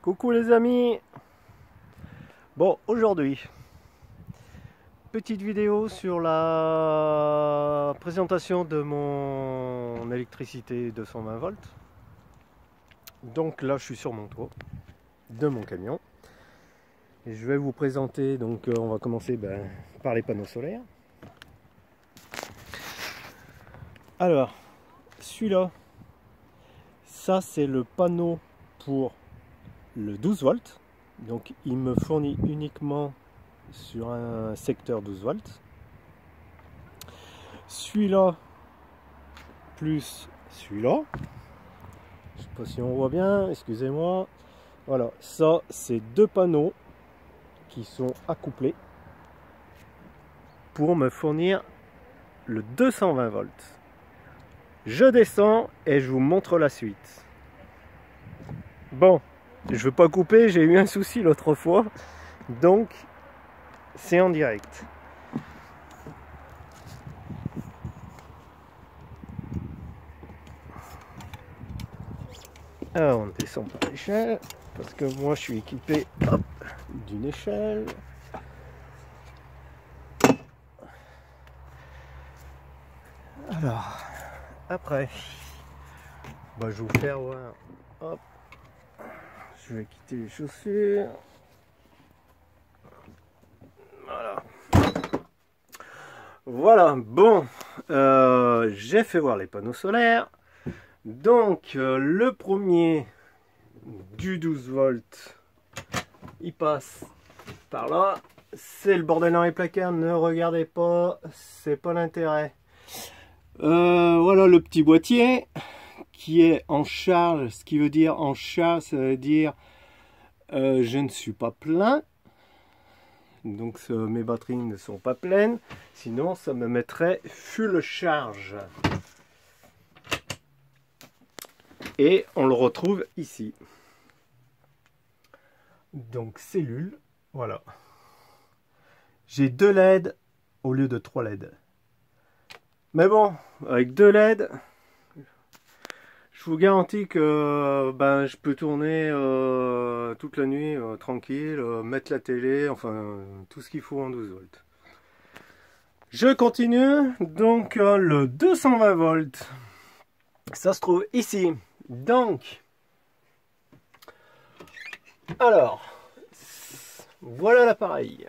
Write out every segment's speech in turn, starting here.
Coucou les amis. Bon, aujourd'hui, petite vidéo sur la présentation de mon électricité 220 volts. Donc là, je suis sur mon toit de mon camion. Et je vais vous présenter, donc on va commencer par les panneaux solaires. Alors, celui-là, ça c'est le panneau pour le 12 volts. Donc il me fournit uniquement sur un secteur 12 volts. Celui-là plus celui-là. Je sais pas si on voit bien, excusez-moi. Voilà, ça c'est deux panneaux qui sont accouplés pour me fournir le 220 volts. Je descends et je vous montre la suite. Bon, je veux pas couper, j'ai eu un souci l'autre fois, donc c'est en direct. Alors on descend par l'échelle, parce que moi je suis équipé d'une échelle. Alors, après, je vais vous faire voir. Hop, je vais quitter les chaussures. Voilà. Voilà, bon, j'ai fait voir les panneaux solaires. Donc, le premier du 12 volts, il passe par là. C'est le bordel dans les placards, ne regardez pas, c'est pas l'intérêt. Voilà le petit boîtier qui est en charge. Ce qui veut dire en charge, ça veut dire je ne suis pas plein. Donc mes batteries ne sont pas pleines, sinon ça me mettrait full charge. Et on le retrouve ici. Donc cellule, voilà. J'ai 2 LED au lieu de 3 LED. Mais bon, avec 2 LED, je vous garantis que je peux tourner toute la nuit tranquille, mettre la télé, enfin tout ce qu'il faut en 12 volts. Je continue, donc le 220 volts, ça se trouve ici. Donc, alors, voilà l'appareil.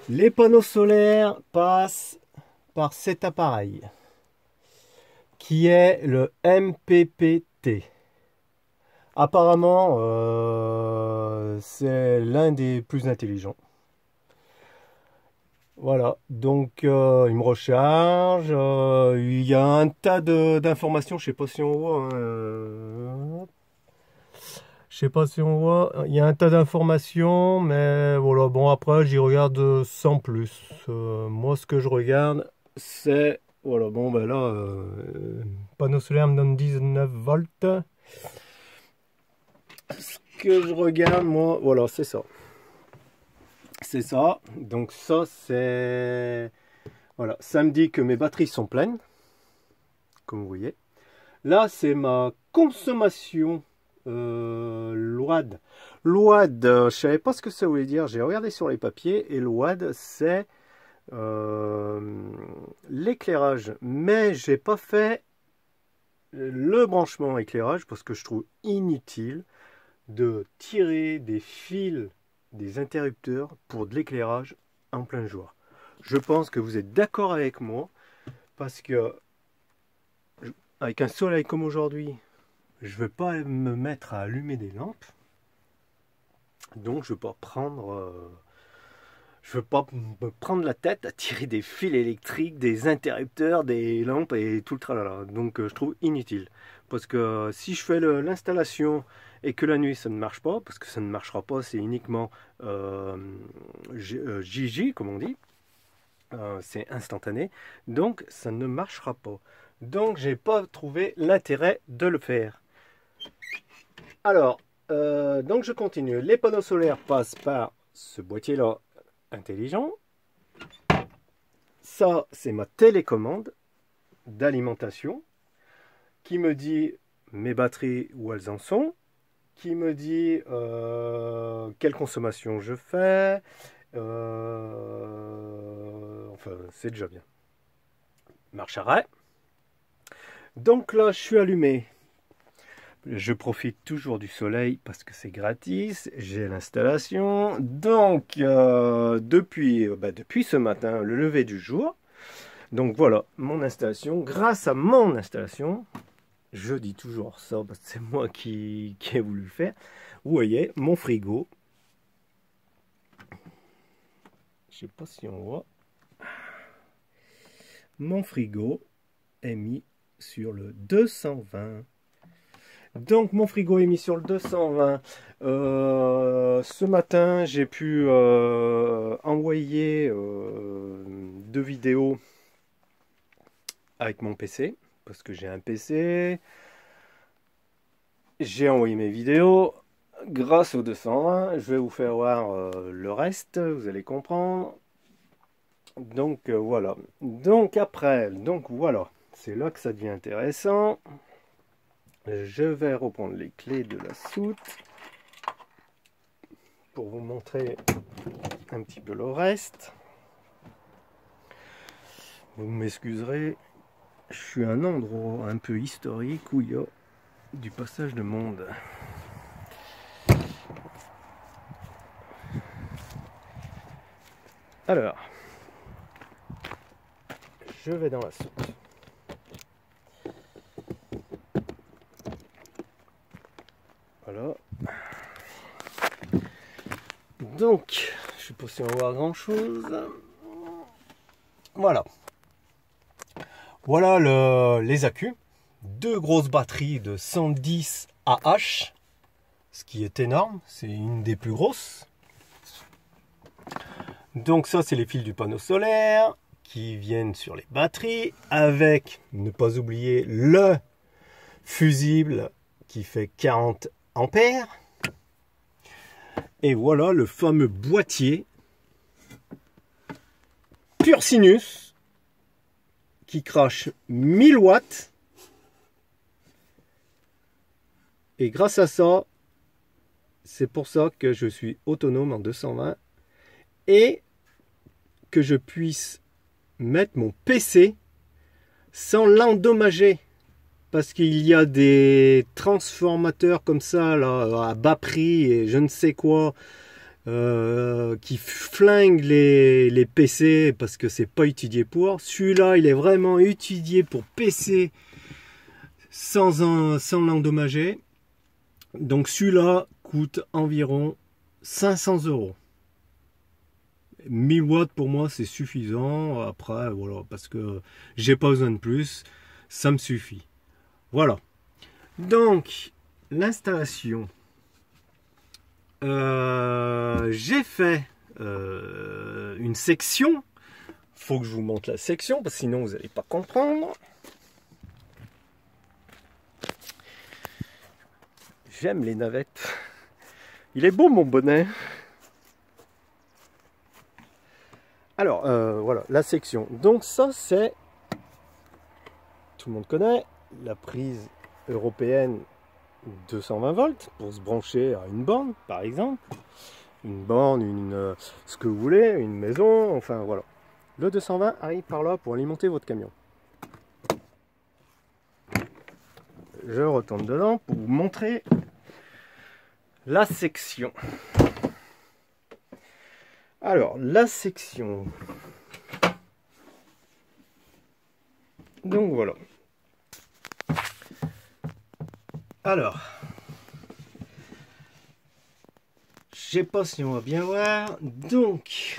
Les panneaux solaires passent par cet appareil qui est le MPPT. Apparemment, c'est l'un des plus intelligents. Voilà, donc il me recharge, il y a un tas d'informations, je sais pas si on voit, je sais pas si on voit, il y a un tas d'informations, mais voilà, bon après j'y regarde sans plus. Moi ce que je regarde, c'est, voilà, bon là, panneau solaire me donne 19 volts. Ce que je regarde, moi, voilà, c'est ça. C'est ça, donc ça c'est, voilà, ça me dit que mes batteries sont pleines, comme vous voyez. Là c'est ma consommation l'WAD. L'WAD, je savais pas ce que ça voulait dire, j'ai regardé sur les papiers et l'WAD c'est l'éclairage, mais j'ai pas fait le branchement éclairage parce que je trouve inutile de tirer des fils des interrupteurs pour de l'éclairage en plein jour. Je pense que vous êtes d'accord avec moi parce que avec un soleil comme aujourd'hui, je ne vais pas me mettre à allumer des lampes, donc je ne vais pas prendre me prendre la tête à tirer des fils électriques, des interrupteurs, des lampes et tout le tralala. Donc je trouve inutile. Parce que si je fais l'installation et que la nuit ça ne marche pas, parce que ça ne marchera pas, c'est uniquement JJ comme on dit, c'est instantané, donc ça ne marchera pas. Donc j'ai pas trouvé l'intérêt de le faire. Alors, donc je continue. Les panneaux solaires passent par ce boîtier là intelligent. Ça, c'est ma télécommande d'alimentation qui me dit mes batteries où elles en sont. qui me dit quelle consommation je fais. Enfin, c'est déjà bien. Marche arrêt. Donc là, je suis allumé. Je profite toujours du soleil parce que c'est gratis. J'ai l'installation. Donc, depuis ce matin, le lever du jour. Donc voilà, mon installation. Grâce à mon installation, je dis toujours ça parce que c'est moi qui ai voulu le faire. Vous voyez, mon frigo. Je sais pas si on voit. Mon frigo est mis sur le 220. Donc mon frigo est mis sur le 220. Ce matin, j'ai pu envoyer 2 vidéos avec mon PC. Parce que j'ai un PC. J'ai envoyé mes vidéos. Grâce au 220, je vais vous faire voir le reste. Vous allez comprendre. Donc voilà. Donc après, voilà. C'est là que ça devient intéressant. Je vais reprendre les clés de la soute pour vous montrer un petit peu le reste. Vous m'excuserez, je suis à un endroit un peu historique où il y a du passage de monde. Alors, je vais dans la soute. Voilà. Donc, je sais pas si on va voir grand chose. Voilà. Voilà les accus. 2 grosses batteries de 110 Ah, ce qui est énorme. C'est une des plus grosses. Donc ça, c'est les fils du panneau solaire qui viennent sur les batteries avec, ne pas oublier, le fusible qui fait 40 ampères. Et voilà le fameux boîtier Pure Sinus qui crache 1000 watts. Et grâce à ça, c'est pour ça que je suis autonome en 220 et que je puisse mettre mon PC sans l'endommager. Parce qu'il y a des transformateurs comme ça là, à bas prix et je ne sais quoi qui flinguent les PC parce que c'est pas étudié pour. Celui-là, il est vraiment étudié pour PC sans l'endommager. Donc celui-là coûte environ 500 €. 1000 watts pour moi c'est suffisant. Après voilà, parce que j'ai pas besoin de plus, ça me suffit. Voilà. Donc l'installation. J'ai fait une section. Faut que je vous montre la section parce que sinon vous n'allez pas comprendre. J'aime les navettes. Il est beau mon bonnet. Alors voilà la section. Donc ça c'est, tout le monde connaît, la prise européenne 220 volts pour se brancher à une borne par exemple. Une borne, ce que vous voulez, une maison, enfin voilà. Le 220 arrive par là pour alimenter votre camion. Je retourne dedans pour vous montrer la section. Alors, la section. Donc voilà. Alors, je sais pas si on va bien voir. Donc,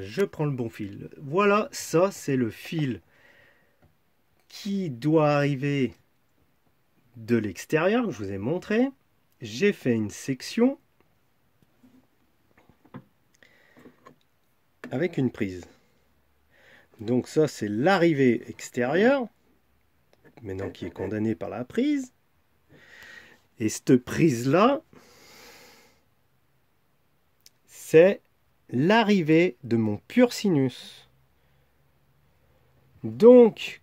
je prends le bon fil. Voilà, ça c'est le fil qui doit arriver de l'extérieur, que je vous ai montré. J'ai fait une section avec une prise. Donc ça c'est l'arrivée extérieure, maintenant qui est condamnée par la prise. Et cette prise là, c'est l'arrivée de mon Pure Sinus. Donc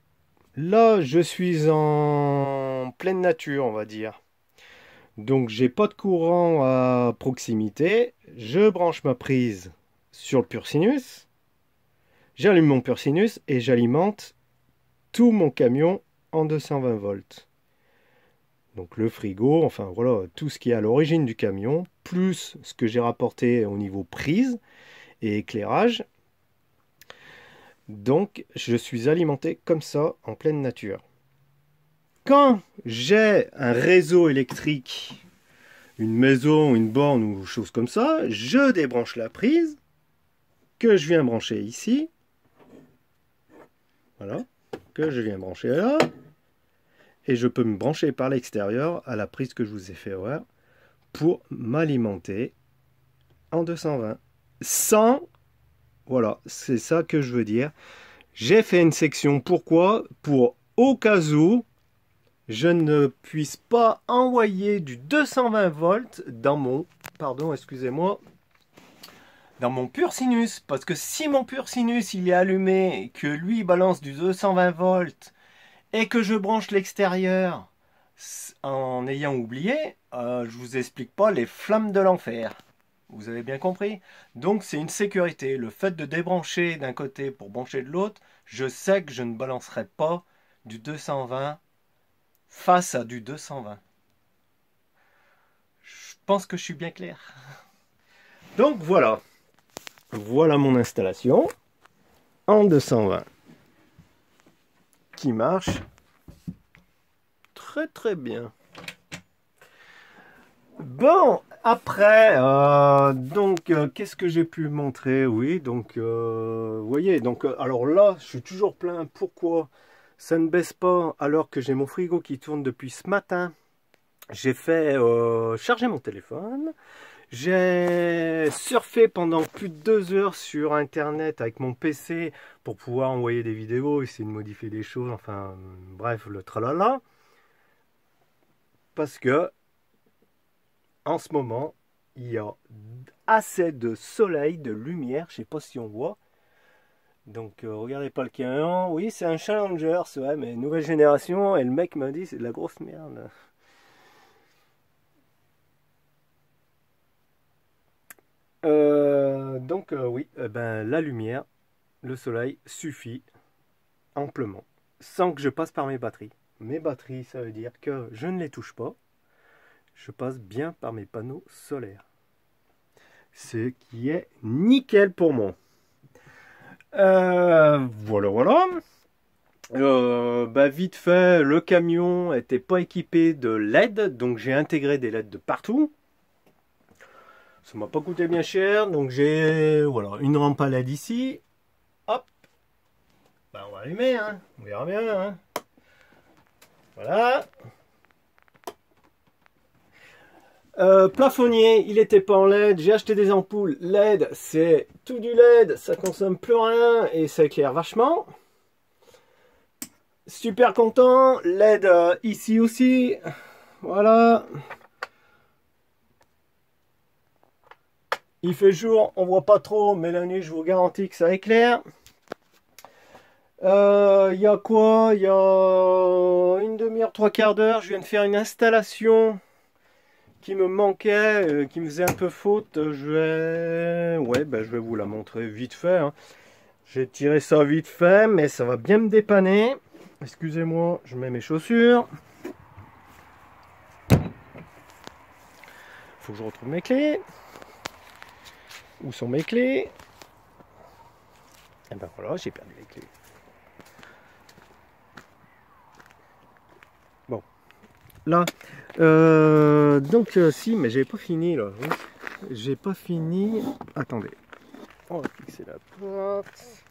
là je suis en pleine nature, on va dire. Donc j'ai pas de courant à proximité. Je branche ma prise sur le pur sinus. J'allume mon pur sinus et j'alimente tout mon camion en 220 volts. Donc le frigo, enfin voilà, tout ce qui est à l'origine du camion, plus ce que j'ai rapporté au niveau prise et éclairage. Donc je suis alimenté comme ça en pleine nature. Quand j'ai un réseau électrique, une maison, une borne ou chose comme ça, je débranche la prise que je viens brancher ici. Voilà, que je viens brancher là. Et je peux me brancher par l'extérieur à la prise que je vous ai fait voir pour m'alimenter en 220. Sans, voilà, c'est ça que je veux dire. J'ai fait une section, pourquoi? Pour au cas où je ne puisse pas envoyer du 220 volts dans mon, pardon, excusez-moi, dans mon pur sinus. Parce que si mon pur sinus il est allumé, que lui balance du 220 volts, et que je branche l'extérieur en ayant oublié, je vous explique pas les flammes de l'enfer. Vous avez bien compris? Donc c'est une sécurité. Le fait de débrancher d'un côté pour brancher de l'autre, je sais que je ne balancerai pas du 220 face à du 220. Je pense que je suis bien clair. Donc voilà. Voilà mon installation en 220 qui marche très très bien. Bon, après, qu'est-ce que j'ai pu montrer? Oui, donc, vous voyez, donc, alors là, je suis toujours plein. Pourquoi ça ne baisse pas alors que j'ai mon frigo qui tourne depuis ce matin? J'ai fait charger mon téléphone. J'ai surfé pendant plus de 2 heures sur Internet avec mon PC pour pouvoir envoyer des vidéos, essayer de modifier des choses, enfin, bref, le tralala. Parce que en ce moment, il y a assez de soleil, de lumière, je sais pas si on voit. Donc regardez pas le camion. Oui, c'est un Challenger, ouais, mais nouvelle génération. Et le mec m'a dit c'est de la grosse merde. Oui, ben, la lumière, le soleil suffit amplement. Sans que je passe par mes batteries. Mes batteries, ça veut dire que je ne les touche pas. Je passe bien par mes panneaux solaires. Ce qui est nickel pour moi. Voilà. Vite fait, le camion n'était pas équipé de LED, donc j'ai intégré des LED de partout. Ça m'a pas coûté bien cher, donc j'ai voilà une rampe à LED ici. Hop, on va allumer, hein. On verra bien. Hein. Voilà. Plafonnier, il était pas en LED, j'ai acheté des ampoules LED, c'est tout du LED, ça consomme plus rien et ça éclaire vachement. Super content, LED ici aussi, voilà. Il fait jour, on voit pas trop, mais la nuit je vous garantis que ça éclaire. Il y a quoi? Il y a une demi-heure, 3/4 d'heure, je viens de faire une installation qui me manquait, qui me faisait un peu faute. Je vais vous la montrer vite fait. Hein. J'ai tiré ça vite fait, mais ça va bien me dépanner. Excusez-moi, je mets mes chaussures. Faut que je retrouve mes clés. Où sont mes clés? Et ben voilà, j'ai perdu les clés. Bon, là, si, mais j'ai pas fini là. J'ai pas fini. Attendez, on va fixer la porte.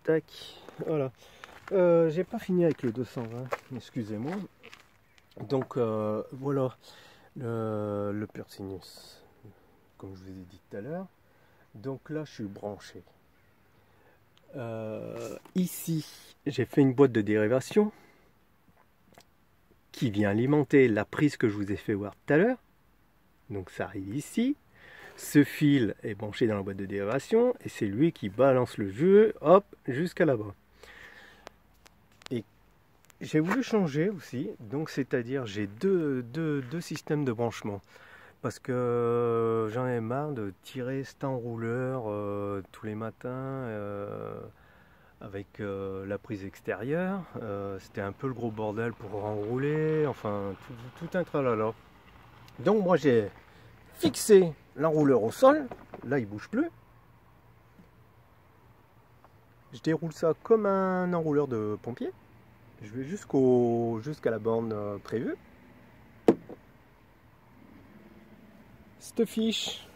Tac, voilà. J'ai pas fini avec le 220, excusez-moi. Donc voilà le pur sinus, comme je vous ai dit tout à l'heure. Donc là, je suis branché. Ici, j'ai fait une boîte de dérivation qui vient alimenter la prise que je vous ai fait voir tout à l'heure. Donc ça arrive ici. Ce fil est branché dans la boîte de dérivation et c'est lui qui balance le jeu, hop, jusqu'à là-bas. Et j'ai voulu changer aussi, donc c'est-à-dire j'ai deux systèmes de branchement. Parce que j'en ai marre de tirer cet enrouleur tous les matins avec la prise extérieure. C'était un peu le gros bordel pour enrouler, enfin tout un tralala. Donc moi j'ai fixé l'enrouleur au sol, là il bouge plus. Je déroule ça comme un enrouleur de pompier. Je vais jusqu'à la borne prévue. Cette fiche,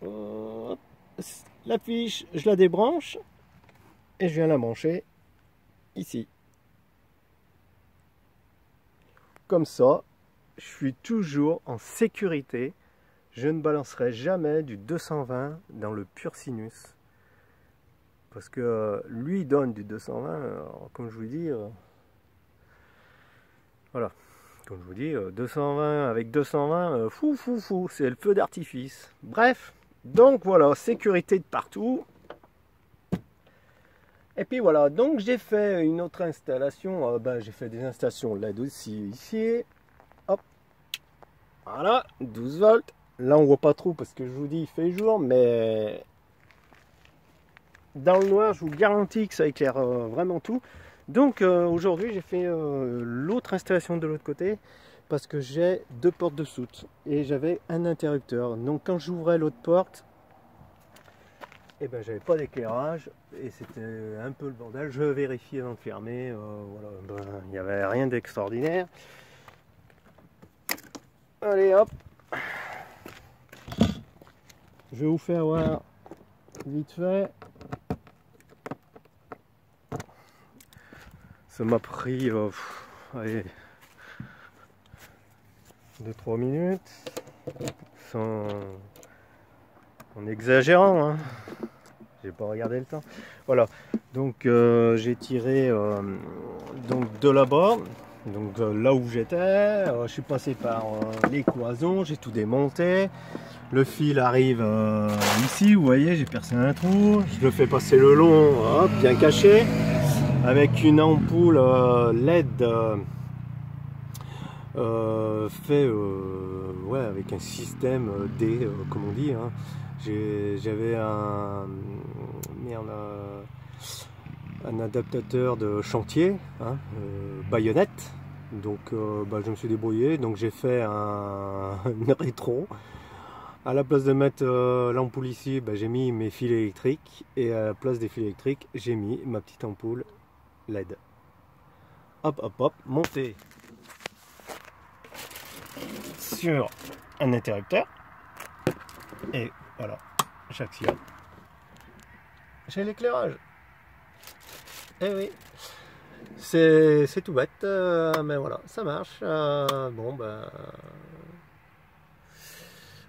la fiche, je la débranche et je viens la brancher ici. Comme ça, je suis toujours en sécurité. Je ne balancerai jamais du 220 dans le pur sinus. Parce que lui donne du 220, alors, comme je vous dis, voilà. Comme je vous dis, 220 avec 220, fou, c'est le feu d'artifice. Bref, donc voilà, sécurité de partout. Et puis voilà, donc j'ai fait une autre installation, j'ai fait des installations LED aussi ici. Hop, voilà, 12 volts. Là on voit pas trop parce que je vous dis il fait jour, mais dans le noir je vous garantis que ça éclaire vraiment tout. Donc aujourd'hui j'ai fait l'autre installation de l'autre côté parce que j'ai deux portes de soute et j'avais un interrupteur. Donc quand j'ouvrais l'autre porte, et ben j'avais pas d'éclairage et c'était un peu le bordel. Je vérifiais avant de fermer, voilà, il n'y avait rien d'extraordinaire. Allez hop, je vais vous faire voir vite fait. Ça m'a pris allez, 2-3 minutes en exagérant, hein. J'ai pas regardé le temps. Voilà, donc j'ai tiré donc de la borne, donc là où j'étais, je suis passé par les cloisons, j'ai tout démonté. Le fil arrive ici, vous voyez, j'ai percé un trou, je le fais passer le long, hop, bien caché, avec une ampoule LED fait ouais, avec un système D, comme on dit, hein. J'avais un adaptateur de chantier, hein, baïonnette, donc je me suis débrouillé, donc j'ai fait un rétro. À la place de mettre l'ampoule ici, j'ai mis mes fils électriques, et à la place des fils électriques j'ai mis ma petite ampoule LED. Hop, montée sur un interrupteur, et voilà, j'actionne, j'ai l'éclairage. Eh oui, c'est tout bête, mais voilà, ça marche.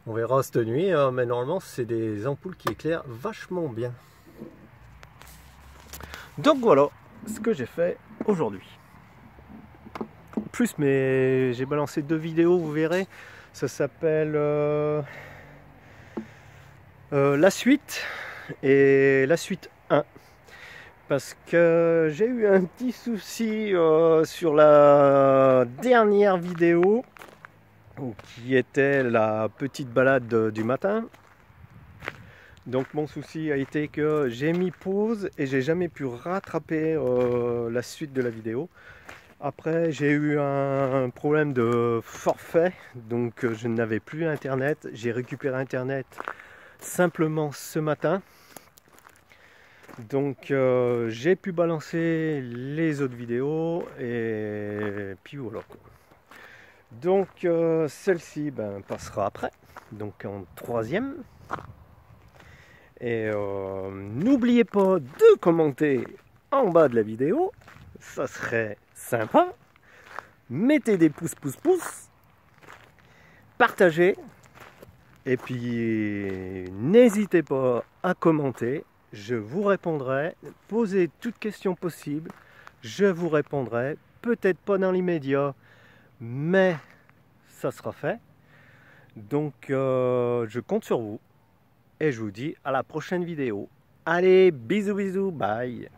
On verra cette nuit, mais normalement c'est des ampoules qui éclairent vachement bien. Donc voilà ce que j'ai fait aujourd'hui. Plus, mais j'ai balancé 2 vidéos, vous verrez. Ça s'appelle la suite et la suite 1. Parce que j'ai eu un petit souci sur la dernière vidéo, qui était la petite balade du matin. Donc mon souci a été que j'ai mis pause et j'ai jamais pu rattraper la suite de la vidéo. Après j'ai eu un problème de forfait, donc je n'avais plus internet. J'ai récupéré internet simplement ce matin. Donc j'ai pu balancer les autres vidéos et puis voilà. Donc celle-ci passera après, donc en 3e. Et n'oubliez pas de commenter en bas de la vidéo, ça serait sympa. Mettez des pouces, partagez, et puis n'hésitez pas à commenter, je vous répondrai. Posez toutes questions possibles, je vous répondrai, peut-être pas dans l'immédiat, mais ça sera fait. Donc je compte sur vous. Et je vous dis à la prochaine vidéo. Allez, bisous, bye.